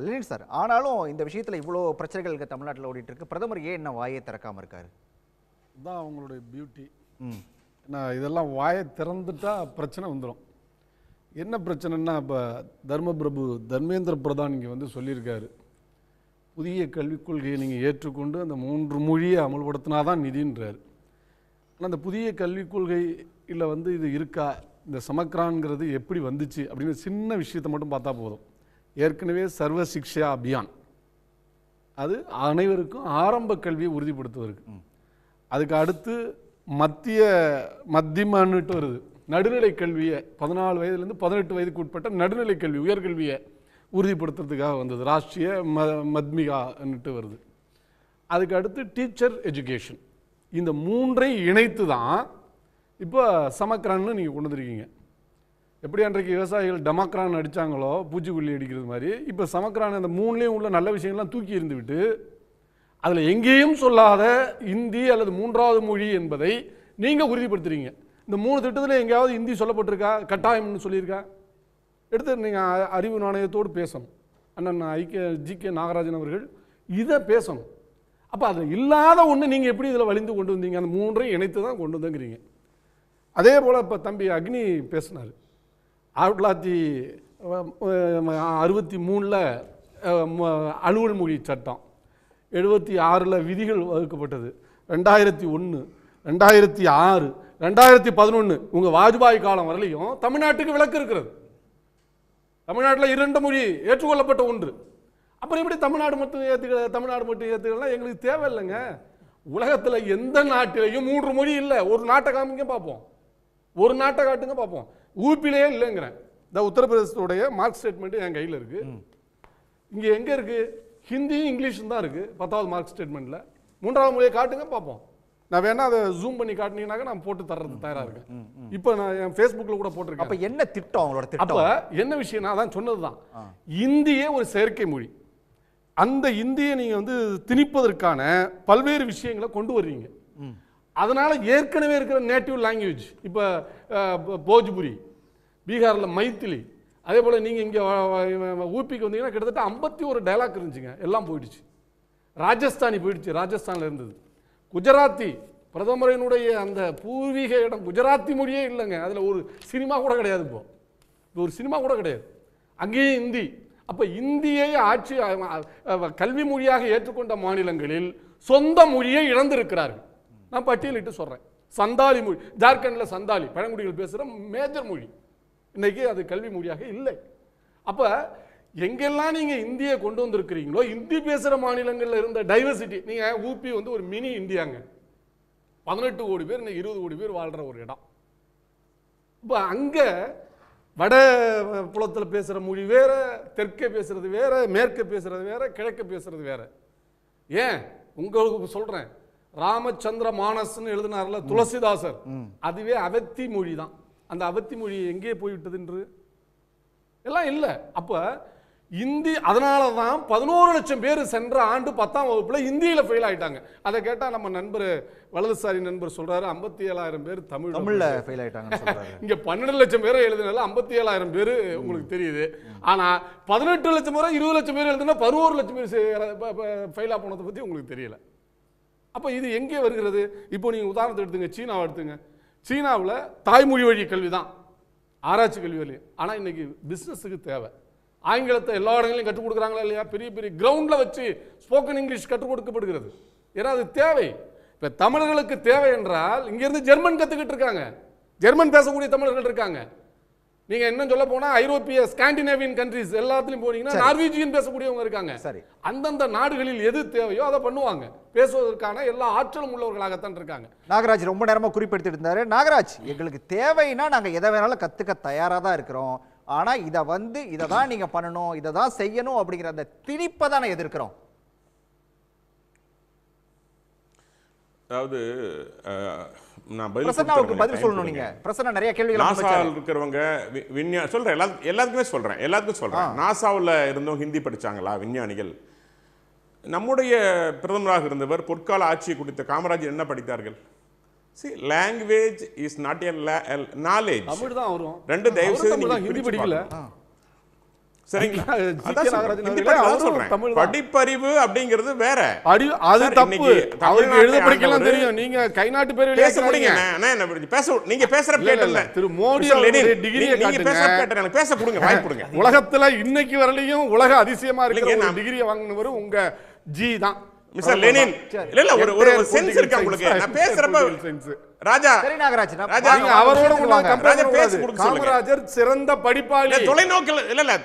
Lenin sir, ஆனாலும் இந்த விஷயத்தில் இவ்வளோ பிரச்சனைகள் தமிழ்நாட்டில் ஓடிட்டு இருக்கு, பிரதமர் ஏன் என்ன வாயை திறக்காமல் இருக்காரு? இதுதான் அவங்களுடைய பியூட்டி. ஏன்னா இதெல்லாம் வாயை திறந்துட்டா பிரச்சனை வந்துடும். என்ன பிரச்சனைன்னா, இப்போ தர்மபிரபு தர்மேந்திர பிரதான் இங்கே வந்து சொல்லியிருக்காரு, புதிய கல்விக் கொள்கையை நீங்கள் ஏற்றுக்கொண்டு அந்த 3 மொழியை அமல்படுத்தினாதான் நிதின்றார். ஆனால் அந்த புதிய கல்விக் கொள்கையில் வந்து இது இருக்கா, இந்த சமக்ரான்ங்கிறது எப்படி வந்துச்சு அப்படின்னு சின்ன விஷயத்தை மட்டும் பார்த்தா போதும். ஏற்கனவே சர்வ சிக்ஷா அபியான், அது அனைவருக்கும் ஆரம்ப கல்வியை உறுதிப்படுத்துவதற்கு. அதுக்கு அடுத்து மத்தியமான்னுட்டு வருது, நடுநிலை கல்வியை 14 வயதுலேருந்து 18 வயதுக்கு உட்பட்ட நடுநிலை கல்வி உயர்கல்வியை உறுதிப்படுத்துறதுக்காக வந்தது, ராஷ்ட்ரிய மத்மிகான்னுட்டு வருது. அதுக்கு அடுத்து டீச்சர் எஜுகேஷன். இந்த 3ஐ இணைத்து தான் இப்போ சமக்ரான்னு நீங்கள் கொண்டு வந்துருக்கீங்க. எப்படி அன்றைக்கு விவசாயிகள் டெமக்ரான் அடித்தாங்களோ பூச்சிக்கொல்லி அடிக்கிறது மாதிரி, இப்போ சமக்ரான் அந்த 3லேயும் உள்ள நல்ல விஷயங்கள்லாம் தூக்கி எறிந்து விட்டு அதில் எங்கேயும் சொல்லாத இந்தி அல்லது 3வது மொழி என்பதை நீங்கள் உறுதிப்படுத்துறீங்க. இந்த 3 திட்டத்தில் எங்கேயாவது இந்தி சொல்லப்பட்டிருக்கா, கட்டாயம்னு சொல்லியிருக்கா? எடுத்து நீங்கள் அறிவு நாணயத்தோடு பேசணும். அண்ணன் ஜி.கே. நாகராஜன் அவர்கள் இதை பேசணும். அப்போ அதில் இல்லாத ஒன்று நீங்கள் எப்படி இதில் வலிந்து கொண்டு வந்தீங்க? அந்த 3ஐயும் இணைத்து தான் கொண்டு வந்துங்கிறீங்க. அதே போல் இப்போ தம்பி அக்னி பேசினார், 1963 அலுவல் மொழி சட்டம், 76 விதிகள் வகுக்கப்பட்டது, 2001, 2006, 2011 உங்கள் வாஜ்பாய் காலம் வரலையும் தமிழ்நாட்டுக்கு விலக்கு இருக்கிறது. தமிழ்நாட்டில் 2 மொழி ஏற்றுக்கொள்ளப்பட்ட ஒன்று. அப்புறம் எப்படி தமிழ்நாடு மட்டும் ஏற்றுக்கலாம்? எங்களுக்கு தேவையில்லைங்க. உலகத்தில் எந்த நாட்டிலையும் 3 மொழி இல்லை. ஒரு நாட்டை காமிங்க பார்ப்போம், ஒரு நாட்டை காட்டுங்க பார்ப்போம். ஊபிலேயே இல்லைங்கிறேன். இந்த உத்தரப்பிரதேசத்துடைய மார்க் ஸ்டேட்மெண்ட் என் கையில் இருக்கு. இங்கே எங்கே இருக்கு? ஹிந்தியும் இங்கிலீஷும் தான் இருக்கு 10வது மார்க் ஸ்டேட்மெண்ட்டில். 3வது மொழியை காட்டுங்க பார்ப்போம். நான் வேணா அதை ஜூம் பண்ணி காட்டினீங்கன்னாக்க நான் போட்டு தர்றது தயாராக இருக்கேன். இப்போ நான் என் ஃபேஸ்புக்கில் கூட போட்டிருக்கேன். அப்போ என்ன திட்டம் அவங்களோட திட்டம்? அப்போ என்ன விஷயம், நான் தான் சொன்னது தான், இந்தியே ஒரு செயற்கை மொழி. அந்த இந்தியை நீங்கள் வந்து திணிப்பதற்கான பல்வேறு விஷயங்களை கொண்டு வர்றீங்க. அதனால ஏற்கனவே இருக்கிற நேட்டிவ் லாங்குவேஜ், இப்போ போஜ்புரி, பீகாரில் மைத்திலி, அதே போல் நீங்கள் இங்கே ஊபிக்கு வந்தீங்கன்னா கிட்டத்தட்ட 51 டயலாக் இருந்துச்சுங்க, எல்லாம் போயிடுச்சு. ராஜஸ்தானி போயிடுச்சு, ராஜஸ்தானில் இருந்தது. குஜராத்தி, பிரதமரினுடைய அந்த பூர்வீக இடம் குஜராத்தி மொழியே இல்லைங்க. அதில் ஒரு சினிமா கூட கிடையாது. இப்போ ஒரு சினிமா கூட கிடையாது. அங்கேயும் இந்தி. அப்போ இந்தியை ஆட்சி கல்வி மொழியாக ஏற்றுக்கொண்ட மாநிலங்களில் சொந்த மொழியை இழந்திருக்கிறார்கள். நான் பட்டியலிட்டு சொல்கிறேன். சந்தாலி மொழி, ஜார்க்கண்டில் சந்தாலி பழங்குடிகள் பேசுகிற மேஜர் மொழி, இன்னைக்கு அது கல்வி மொழியாக இல்லை. அப்போ எங்கெல்லாம் நீங்கள் இந்தியை கொண்டு வந்திருக்கிறீங்களோ, இந்தி பேசுகிற மாநிலங்களில் இருந்த டைவர்சிட்டி, நீங்கள் ஊபி வந்து ஒரு மினி இந்தியாங்க. 18 கோடி பேர், இன்னைக்கு 20 கோடி பேர் வாழ்கிற ஒரு இடம். இப்போ அங்கே வட புலத்தில் பேசுகிற மொழி வேற, தெற்கே பேசுறது வேற, மேற்கே பேசுறது வேற, கிழக்க பேசுறது வேற. ஏன் உங்களுக்கு சொல்கிறேன், ராமச்சந்திர மானஸ்ன்னு எழுதினார்ல துளசிதாசர், அதுவே அவத்தி மொழி தான். அந்த அவத்தி மொழி எங்கே போய்விட்டது என்று எல்லாம் இல்லை. அப்போ இந்தி, அதனால தான் 11 லட்சம் பேர் சென்ற ஆண்டு 10ஆம் வகுப்புல இந்தியில ஃபெயில் ஆயிட்டாங்க. அதை கேட்டால் நம்ம நண்பர் வலதுசாரி நண்பர் சொல்றாரு 57,000 பேர் தமிழ்ல ஃபெயில் ஆயிட்டாங்க சொல்றாரு. இங்க 12 லட்சம் பேரை எழுதினால 57,000 பேர் உங்களுக்கு தெரியுது. ஆனா 18 லட்சம் பேர் 20 லட்சம் பேர் எழுதுனா 11 லட்சம் பேர் ஃபெயிலா போனதை பத்தி உங்களுக்கு தெரியல. அப்போ இது எங்கே வருகிறது? இப்போ நீங்க உதாரணத்தை எடுத்துங்க, சீனாவை எடுத்துங்க. சீனாவில் தாய்மொழி வழி கல்வி தான் ஆராய்ச்சி கல்வி வழி. ஆனால் இன்னைக்கு பிஸ்னஸுக்கு தேவை. ஆங்கிலத்தை எல்லா இடங்களையும் கற்றுக் கொடுக்குறாங்களா இல்லையா? பெரிய பெரிய கிரவுண்டில் வச்சு ஸ்போக்கன் இங்கிலீஷ் கற்றுக் கொடுக்கப்படுகிறது. ஏன்னா அது தேவை. இப்போ தமிழர்களுக்கு தேவை என்றால் இங்கேருந்து ஜெர்மன் கற்றுக்கிட்டு இருக்காங்க, ஜெர்மன் பேசக்கூடிய தமிழர்கள் இருக்காங்க. நீங்கள் இன்னும் சொல்ல போனால் ஐரோப்பிய ஸ்காண்டினேவியன் கண்ட்ரிஸ் எல்லாத்துலையும் போனீங்கன்னா நார்வீஜியன் பேசக்கூடியவங்க இருக்காங்க. சரி, அந்தந்த நாடுகளில் எது தேவையோ அதை பண்ணுவாங்க. பேசுவதற்கான எல்லா ஆற்றலும் உள்ளவர்களாகத்தான் இருக்காங்க. நாகராஜ் ரொம்ப நேரமாக குறிப்பிடுத்திட்டு இருந்தாரு. நாகராஜ், எங்களுக்கு தேவைன்னா நாங்கள் எதை வேணாலும் கற்றுக்க தயாராக தான் இருக்கிறோம். ஆனால் இதை தான் நீங்கள் பண்ணணும், இதை தான் செய்யணும் அப்படிங்கிற அந்த திணிப்பை தான் எதிர்க்கிறோம். அதாவது நான் பதில் சொல்லணும். நீங்க பிரசன்னா நிறைய கேள்விகள் நாசாவில் இருக்கிறவங்க சொல்றேன், எல்லாத்துக்குமே சொல்றேன். நாசாவில் இருந்தவங்க ஹிந்தி படிச்சாங்களா விஞ்ஞானிகள்? நம்முடைய பிரதமராக இருந்தவர் பொற்கால ஆட்சியை குறித்த காமராஜர் என்ன படித்தார்கள்? See, language is not a knowledge. Tamil தான் வரும். ரெண்டு தயவு செய்து நீங்க ஹிந்தி படிக்கல. சரிங்களா? ஜி.கே. அதான் நாகராஜன் ஹிந்தி அவர்களே, படிப்பு அவரும் சொல்றேன். தமிழ் தான். படிப்பறிவு அப்படிங்கிறது வேற. அது சார், தப்பு. இன்னைக்கு அவருக்கு எழுத தமிழ்நாட்டை படிக்கலாம் ஆண்டவர் தெரியும். நீங்க கை நாட்டு பேர் பேச முடியுங்க. நீங்க பேசுற கேட்டல திரு மோடி டிகிரியை நீங்க பேச கேட்டல எனக்கு பேச கொடுங்க, வாய்ப்பு கொடுங்க. உலகத்துல இன்னைக்கு வரலையும் உலக அதிசயமா இருக்கிற இல்லைங்க, ஒரு டிகிரியை வாங்கினவர் உங்க ஜி தான். Mister Lenin. இல்ல ஒரு சென்ஸ் இருக்கு உங்களுக்கு. நான் பேசுறப்ப ராஜா சரி நாகராஜ், ராஜா, நீங்க அவரோட கொண்டாந்து compare ராஜா பேச பண்ணக்கூடாது. கொடுக்க சொல்லுங்க. காமராஜர் சிறந்த படிப்பாளி. தொலைநோக்கில் இல்ல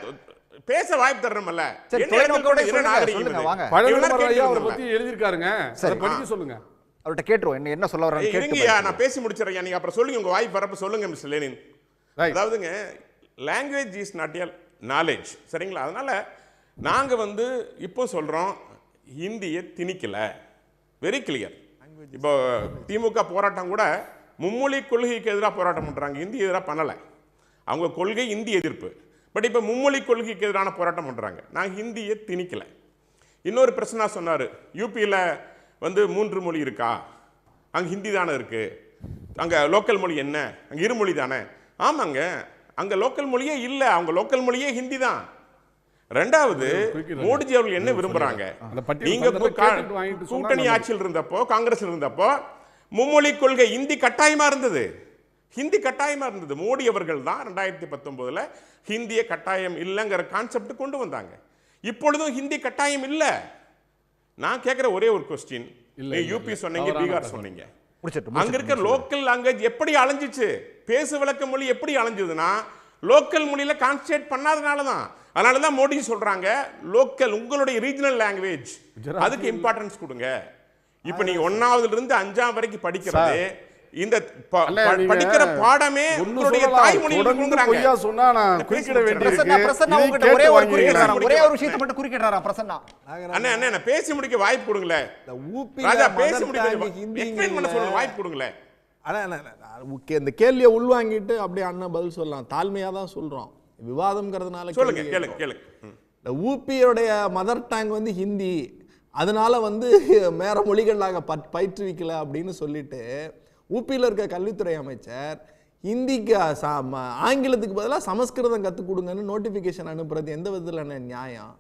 பேச வாய்ப்பு தர்றோம்ல. சரி, தொலைநோக்கோட சொல்லுங்க, வாங்க. பழனிவேல் ஐயா அவரை பத்தி எழுதியிருக்காருங்க. அதை படிக்க சொல்லுங்க. அவர்கிட்ட கேட்டுருவோம் என்ன சொல்ல வர்றாரு இருங்கயா, நான் பேசி முடிச்சிடுறேன். நீங்க அப்புறம் சொல்லுங்க, உங்க வாய்ப்பு வரப்ப சொல்லுங்க மிஸ்டர் லெனின். அதாவதுங்க, language is not a knowledge, சரிங்களா? அதனால நாங்க இப்போ சொல்றோம், ஹிந்தியை திணிக்கல. Very clear. இப்போ திமுக போராட்டம் கூட மும்மொழி கொள்கைக்கு எதிராக போராட்டம் பண்றாங்க, ஹிந்தி எதிராக பண்ணல. அவங்க கொள்கை இந்தி எதிர்ப்பு. பட் இப்போ மும்மொழி கொள்கைக்கு எதிரான போராட்டம் பண்றாங்க. நான் ஹிந்தியை திணிக்கல. இன்னொரு பிரச்சனை சொன்னாரு, யூபியில் 3 மொழி இருக்கா, அங்க ஹிந்தி தானே இருக்கு, அங்க லோக்கல் மொழி என்ன, அங்க இருமொழி தானே? ஆமாங்க, அங்க லோக்கல் மொழியே இல்ல, அவங்க லோக்கல் மொழியே ஹிந்தி தான். ரெண்டாவது, மோடிஜி அவர்கள் என்ன விரும்புறாங்க, நீங்க கூட்டணி ஆட்சியில் இருந்தப்போ, காங்கிரஸ் இருந்தப்போ மும்மொழி கொள்கை ஹிந்தி கட்டாயமா இருந்தது. ஹிந்தி கட்டாயமா இருந்தது. மோடி அவர்கள் தான் 2019 ஹிந்தியை கட்டாயம் இல்லைங்கிற கான்செப்ட் கொண்டு வந்தாங்க. இப்பொழுதும் ஹிந்தி கட்டாயம் இல்ல. நான் கேட்கிற ஒரே ஒரு கொஸ்டின், யூபி சொன்னீங்க, பீகார் சொன்னீங்க, அங்க இருக்க லோக்கல் லாங்குவேஜ் எப்படி அலைஞ்சிச்சு? பேசு விளக்க மொழி எப்படி அலைஞ்சதுன்னா லோக்கல் மொழியில கான்சென்ட்ரேட் பண்ணாதனால தான். அதனால தான் மோடி சொல்றாங்க, லோக்கல் உங்களுடைய ரீஜனல் லாங்குவேஜ் அதுக்கு இம்பார்ட்டன்ஸ் கொடுங்க. இப்போ நீங்க 1ஆவதுல இருந்து 5ஆம் வரைக்கும் படிக்கிறது, இந்த படிக்கிற பாடமே உங்களுடைய தாய்மொழியில் கொடுங்கறாங்க. பொய்யா சொன்னா நான் குறுக்கிட வேண்டியிருக்கு. பிரசன்னா உங்ககிட்ட ஒரே ஒரு விஷயத்தை மட்டும் குறுக்கிடுறாரா பிரசன்னா? அண்ணா நான் பேசி முடிக்க வாய்ப்பு கொடுங்களே. ராஜா பேசி முடிக்க எக்ஸ்பிளைன் பண்ண சொல்லுங்க, வாய்ப்பு கொடுங்களே. இந்த கேள்வியை உள்வாங்கிட்டு அப்படியே அண்ணன் பதில் சொல்லலாம். தாழ்மையா தான் சொல்றோம், விவாதம்ங்கிறதுனால சொல்லுங்க, கேளுங்க. இந்த ஊபியோடைய மதர் டங் ஹிந்தி, அதனால வேற மொழிகள் நாங்க பயிற்றுவிக்கல அப்படின்னு சொல்லிட்டு ஊபியில் இருக்க கல்வித்துறை அமைச்சர் ஹிந்திக்கு ஆங்கிலத்துக்கு பதிலாக சமஸ்கிருதம் கற்றுக் கொடுங்கன்னு நோட்டிஃபிகேஷன் அனுப்புறது எந்த விதத்தில் நியாயம்?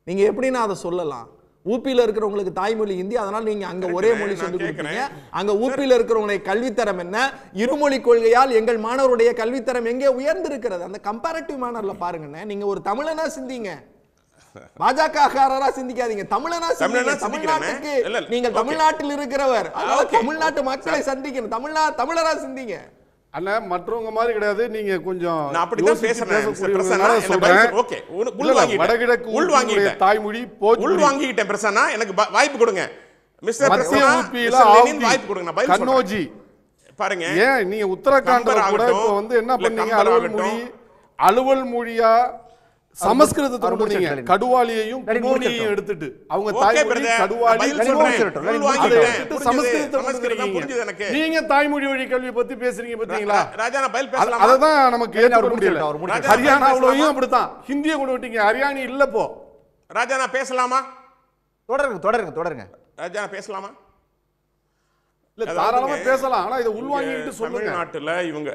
நீங்க எப்படின்னா அதை சொல்லலாம்? ஊபியில் இருக்கிறவங்களுக்கு தாய்மொழி ஹிந்தி, அதனால நீங்க அங்க ஒரே மொழி சொல்லி கொடுப்பீங்க. அங்க ஊபியில் இருக்கிறவங்களுடைய கல்வித்தரம் என்ன? இருமொழி கொள்கையால் எங்கள் மாணவருடைய கல்வித்தரம் எங்கே உயர்ந்திருக்கிறது? அந்த கம்பேரிட்டிவ் மேனர்ல பாருங்க. நீங்க ஒரு தமிழனா சிந்திங்க, பாஜககாரரா சிந்திக்காதீங்க, தமிழனா சிந்திங்க. தமிழ்நாட்டுக்கு நீங்கள் தமிழ்நாட்டில் இருக்கிறவர், தமிழ்நாட்டு மக்களை சந்திக்கணும், தமிழரா சிந்திங்க. அண்ணா மற்றவங்க மாதிரி கிடையாது, நீங்க கொஞ்சம் நான் அப்படி தான் பேசுறேன். ஓகே, வடகிழக்கு உள்வாங்கிட்ட தாய்மொழி உள்வாங்கிட்டேன். பிரசன்னா எனக்கு வாய்ப்பு கொடுங்க. மிஸ்டர் பிரசன்னா வாய்ப்பு கொடுங்க, நான் பதில் கன்னோஜி பாருங்க. ஏன் நீங்க உத்தரகாண்ட்ல கூட இப்போ என்ன பண்ணீங்க, அலுவல் மொழியா சமஸ்கிருதத்தை கொண்டு வந்தீங்க. கடுவாலியையும் குனோனியையும் எடுத்துட்டு அவங்க தாய்மொழி கடுவாலி சமஸ்கிருதத்தை நீங்க தாய்மொழி வழி கல்வி பத்தி பேசுறீங்க பாத்தீங்களா? ராஜா நான் பதில் பேசலாம். அததான் நமக்கு ஏற்றுக்கொள்ள முடியல. ஹரியானாவுலயும் அப்படித்தான் ஹிந்தியை கொண்டு விட்டீங்க, ஹரியானா இல்ல. போ ராஜா நான் பேசலாமா? தொடருங்க. ராஜா நான் பேசலாமா? இல்ல தாராளமா பேசலாம், ஆனா இதை உள்வாங்கிட்டு சொல்லுங்க. தமிழ்நாட்டுல இவங்க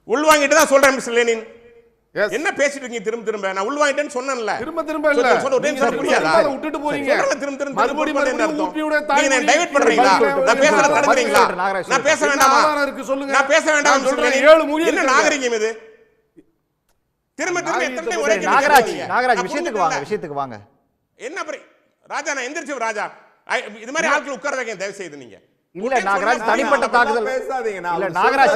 உள்வாங்கிட்டு தான் சொல்றேன் மிஸ்டர் லெனின். என்ன பேசிட்டு இருக்கீங்க திரும்ப? நான் உள்வாங்கிட்டேன்னு சொன்னேன்ல. திரும்ப இல்ல, விட்டுட்டு போறீங்க. மறுபடியும் நீங்க டைவர்ட் பண்றீங்களா? நான் பேசற தடுக்குறீங்களா? நான் பேச வேண்டாமா? நான் பேச வேண்டாம் சொல்றேன். 7 மொழி என்ன நாகரிகம் இது? திரும்ப எத்தனை ஒரே நாகராஜ் விஷயத்துக்கு வாங்க. என்ன ராஜா நான் எந்திரிச்சு ராஜா இது மாதிரி ஆட்கள் உட்கார வைங்க தயவு செய்து. நீங்க இல்ல நாகராஜ் தனிப்பட்ட தாக்குதல் பேசாதீங்க. இல்ல நாகராஜ்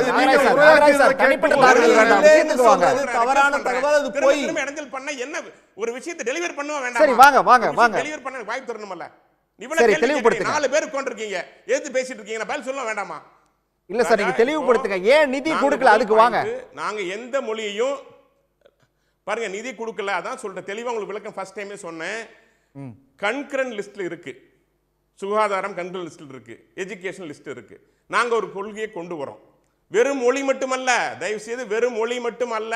தனிப்பட்ட தாக்குதல் வேண்டாம், விஷயத்துக்கு வாங்க. தவறான தகவல் அது போய் இடைஞ்சல் பண்ண என்ன ஒரு விஷயத்தை டெலிவர் பண்ணுவா வேண்டாம்? சரி வாங்க டெலிவர் பண்ண வாய்ப்பு தரணும்ல. இவ்வளவு தெளிவுபடுத்துங்க. 4 பேர் உட்கார்ந்திருக்கீங்க, எது பேசிட்டு இருக்கீங்க, நான் பதில் சொல்ல வேண்டாமா? இல்ல சார், நீங்க தெளிவுபடுத்துங்க. ஏன் நிதி கொடுக்கல அதுக்கு வாங்க. நாங்க எந்த மொழியையும் பாருங்க நிதி கொடுக்கல, அதான் சொல்ற தெளிவா உங்களுக்கு விளக்கம் ஃபர்ஸ்ட் டைமே சொன்னேன். கன்கரண்ட் லிஸ்ட்ல இருக்கு, சுகாதாரம் கண்ட்ரோல் லிஸ்டில் இருக்கு, எஜுகேஷன் லிஸ்ட் இருக்கு. நாங்க ஒரு கொள்கையை கொண்டு வரோம். வெறும் மொழி மட்டுமல்ல, தயவு செய்து வெறும் மொழி மட்டுமல்ல,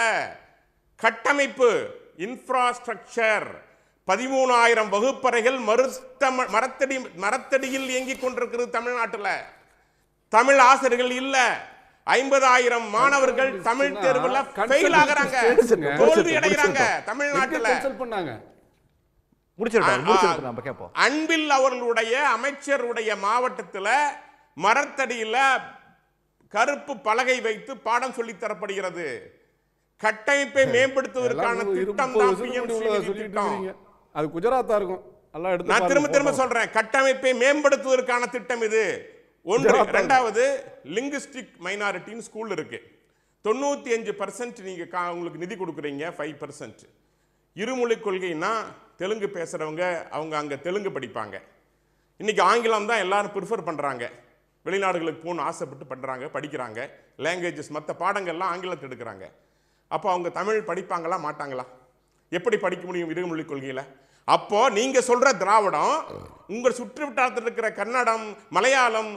கட்டமைப்பு இன்ஃப்ராஸ்ட்ரக்சர் 13,000 வகுப்பறைகள் மரத்தடியில் இயங்கிக் கொண்டிருக்கிறது தமிழ்நாட்டில். தமிழ் ஆசிரியர்கள் இல்ல, 50,000 மாணவர்கள் தமிழ் தேர்வுல ஃபெயில் ஆகுறாங்க, தோல்வி அடைகிறாங்க தமிழ்நாட்டுல. முடிச்சிருக்கோம் நம்ம கேட்போம். அன்பில் அவர்களுடைய அமைச்சருடைய மாவட்டத்துல மரத்தடியில கருப்பு பலகை வைத்து பாடம் சொல்லி தரப்படுகிறது. கட்டமைப்பை மேம்படுத்துவதற்கான திட்டம் தான் PMC திட்டம். அது குஜராத்தா இருக்கும். நான் திரும்ப சொல்றேன், கட்டமைப்பை மேம்படுத்துவதற்கான திட்டம் இது. ஒன்று. இரண்டாவது, லிங்குஸ்டிக் மைனாரிட்டின்னு ஸ்கூல் இருக்கு. 95% நீங்க உங்களுக்கு நிதி கொடுக்குறீங்க, 5%. இருமொழி கொள்கைன்னா தெலுங்கு பேசுறவங்க அவங்க அங்க தெலுங்கு படிப்பாங்க. இன்னைக்கு ஆங்கிலம் தான் எல்லாரும் ப்ரிஃபர் பண்றாங்க, வெளிநாடுகளுக்கு போகணும்னு ஆசைப்பட்டு பண்றாங்க, படிக்கிறாங்க. லாங்குவேஜஸ் மற்ற பாடங்கள்லாம் ஆங்கிலத்தில் எடுக்கிறாங்க. அப்போ அவங்க தமிழ் படிப்பாங்களா மாட்டாங்களா? எப்படி படிக்க முடியும் இருமொழி கொள்கையில? அப்போ நீங்க சொல்ற திராவிடம் உங்க சுற்றுவட்டாரத்தில் இருக்கிற கன்னடம், மலையாளம்,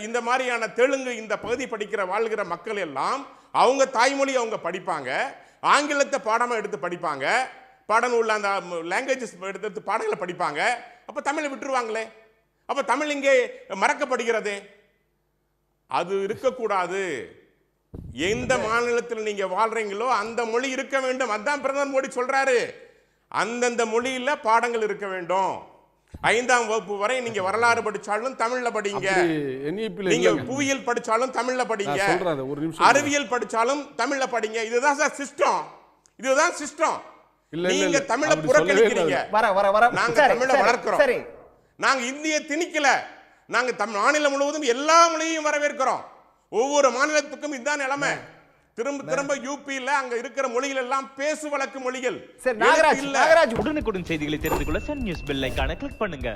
இந்த மாதிரியான தெலுங்கு இந்த பகுதி படிக்கிற வாழ்கிற மக்கள் எல்லாம் அவங்க தாய்மொழி அவங்க படிப்பாங்க, ஆங்கிலத்தை பாடமா எடுத்து படிப்பாங்க, பாடநூல்ல அந்த லாங்குவேஜஸ் எடுத்து பாடங்களை படிப்பாங்க. அப்ப தமிழை விட்டுருவாங்களே, அப்ப தமிழ் இங்கே மறக்கப்படுகிறதே. அது இருக்கக்கூடாது. எந்த மாநிலத்தில் நீங்க வாழ்றீங்களோ அந்த மொழி இருக்க வேண்டும். அதான் பிரதமர் மோடி சொல்றாரு, அந்தந்த மொழியில பாடங்கள் இருக்க வேண்டும். 5ஆம் வகுப்பு வரை நீங்க வரலாறு படிச்சாலும் தமிழ்ல படிங்க, நீங்க புவியியல் படிச்சாலும் தமிழ்ல படிங்க, அறிவியல் படிச்சாலும் தமிழ்ல படிங்க. இதுதான் சார் சிஸ்டம், இதுதான் சிஸ்டம். நீங்க தமிழை புறக்கணிக்கிறீங்க, நாங்க தமிழை வளர்க்கிறோம். நாங்க இந்திய திணிக்கல, நாங்க மாநிலம் முழுவதும் எல்லா மொழியையும் வரவேற்கிறோம். ஒவ்வொரு மாநிலத்துக்கும் இதுதான் நிலைமை. திரும்ப யூபியில அங்க இருக்கிற மொழிகள் எல்லாம் பேசு வழக்கு மொழிகள். உடனுக்குடன் செய்திகளை தெரிந்து கொள்ள சன் நியூஸ் பெல் ஐகானை கிளிக் பண்ணுங்க.